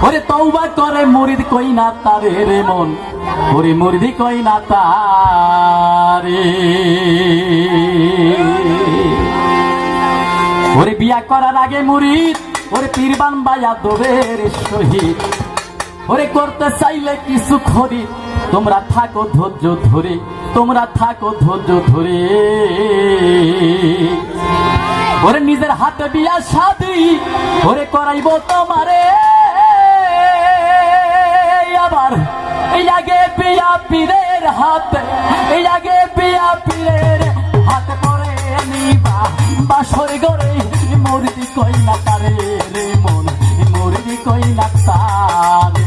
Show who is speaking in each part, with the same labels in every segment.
Speaker 1: ওরে তওবা করে মুরিদ কই না তারে রে মন, ওরে মুরিদি কই না তারে। ওরে বিয়া করার আগে মুরিদ ওরে পীরবান বায়া দোবের শহীদ, ওরে করতে চাইলে কিছু খরিদ, তোমরা থাকো ধৈর্য ধরে, তোমরা থাকো ধৈর্য ধরে। ওরে নিজের হাতে বিয়া শাদি ওরে করাইব তোমারে, আবার এই আগে বিয়া পীরের হাতে, এই আগে বিয়া পীরের হাতে করে নিবা বাসর গরে। মুরিদি কই না তারে রে মন, মুরিদি কই না তারে,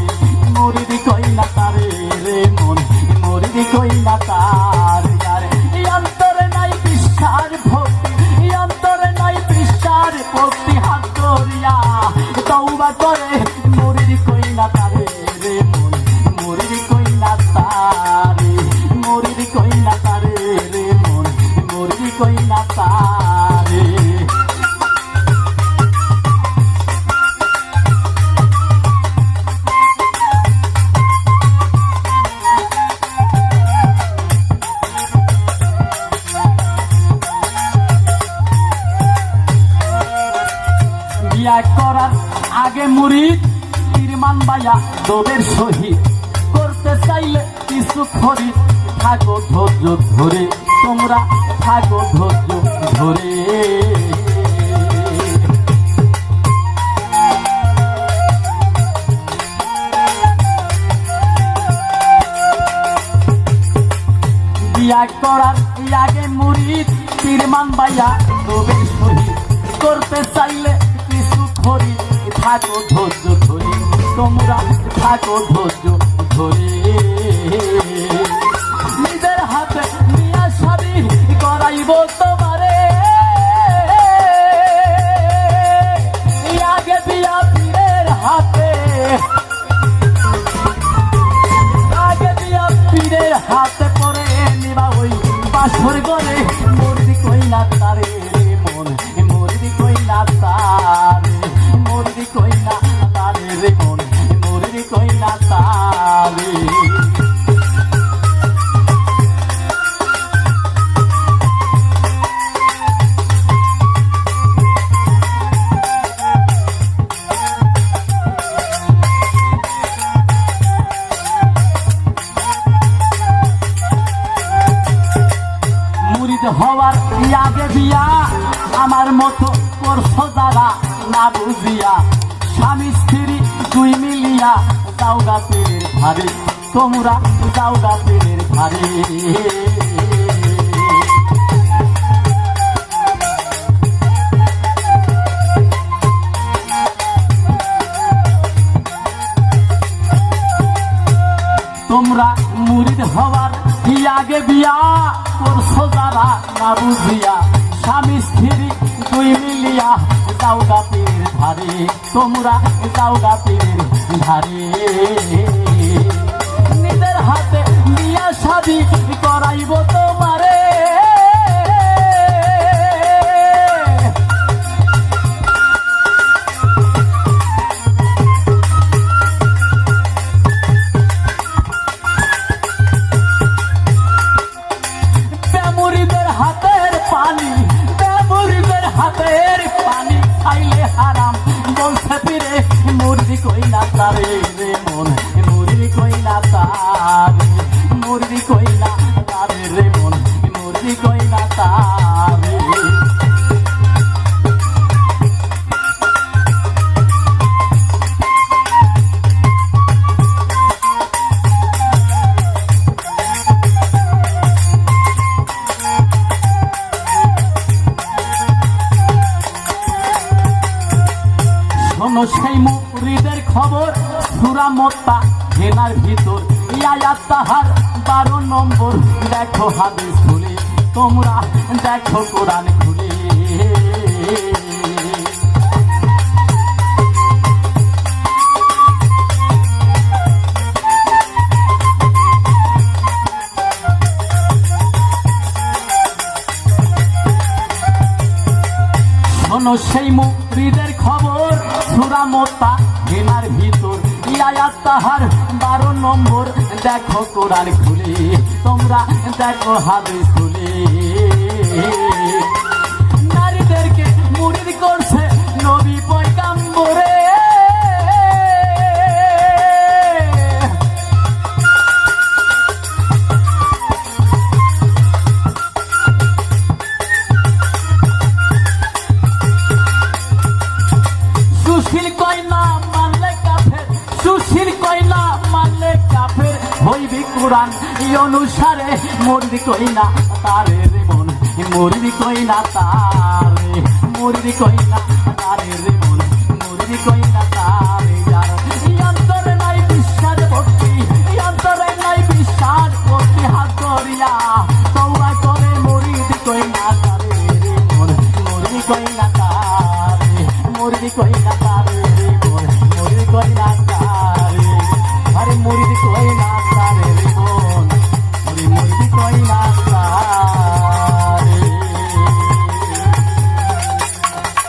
Speaker 1: মুরিদি কই না তারে রে মন, মুরিদি কই না তারে। আরে এই অন্তরে নাই বিশ্বাস ভক্তি, এই অন্তরে নাই বিশ্বাস ভক্তি, হাত ধরিয়া তওবা করে মুরিদি কই না তারে রে মন, মুরিদি কই না তারে, মুরিদি কই না তারে রে মন, মুরিদি কই না তারে। বিয়া করার আগে মুরিদ পীরমান বায়া দোবের শহীদ, করতে চাইলে কিছু খরিদ, থাকো ধৈর্য ধরে, তোমরা থাকো ধৈর্য ধরে। বিয়া করার আগে মুরিদ পীরমান বায়া দোবের শহীদ, করতে চাইলে কিছু খরিদ, থাকো ধৈর্য ধরে, তোমরা থাকো ধৈর্য ধরে। নিজের হাতে বিয়া শাদি করাইব তোমারে, আগে বিয়া পীরের হাতে, আগে বিয়া পীরের হাতে পরে নিবা ওই বাসর গরে। মুরিদি কই না তারে রে মন, মুরিদি কই না তারে, মুরিদি কই না তারে রে মন, মুরিদি কই না তারে। মুরিদ হওয়ার আগে বিয়া আমার মতো করছো যারা না বুঝিয়া, স্বামী স্ত্রী দুই মিলিয়া যাওগা পীরের ধারে, তোমরা যাওগা পীরের ধারে। তোমরা মুরিদ হওয়ার আগে বিয়া করছো যারা না বুঝিয়া, স্বামী স্ত্রী দুই মিলিয়া যাওগা পীরের ধারে, তোমরা যাওগা পীরের ধারে। নিজের হাতে বিয়া শাদি করাইব তোমারে, মুরিদের হাতের পানি, মুরিদের হাতের পানি খাইলে হারাম বলছে পীরে। মুরিদি কই না তারে রে মন, মুরিদি কই না তারে, মুরিদি কই না তারে রে মন, মুরিদি কই না তারে। শোনো সেই মুরিদের খবর, সূরা মুত্তা হেনার ভিতর আয়াত তাহার 12 নম্বর। দেখো হাদিস খুলে, তোমরা দেখো কোরআন খুলে। শোনো সেই মুরিদের খবর, সূরা মুত্তা হেনার ভিতর আয়াত তাহার 12 নম্বর দেখো কোরআন খুলে তোমরা দেখো হাদিস খুলে নারীদেরকে মুরিদ করছে নবী পয়গাম্বরে সুশীল কয় না মানলে কাফের সুশীল কয় না মানলে কাফের হইবি কোরআন এই অনুসারে মরবি কই না তারে রে মন মরবি কই না তারে মরবি কই না তারে রে মন মরবি কই না তারে যার এই অন্তরে নাই বিশ্বাস ভক্তি এই অন্তরে নাই বিশ্বাস ভক্তি হাত করিয়া তওবা করে মরবি কই না তারে রে মন মরবি কই না তারে মরবি কই না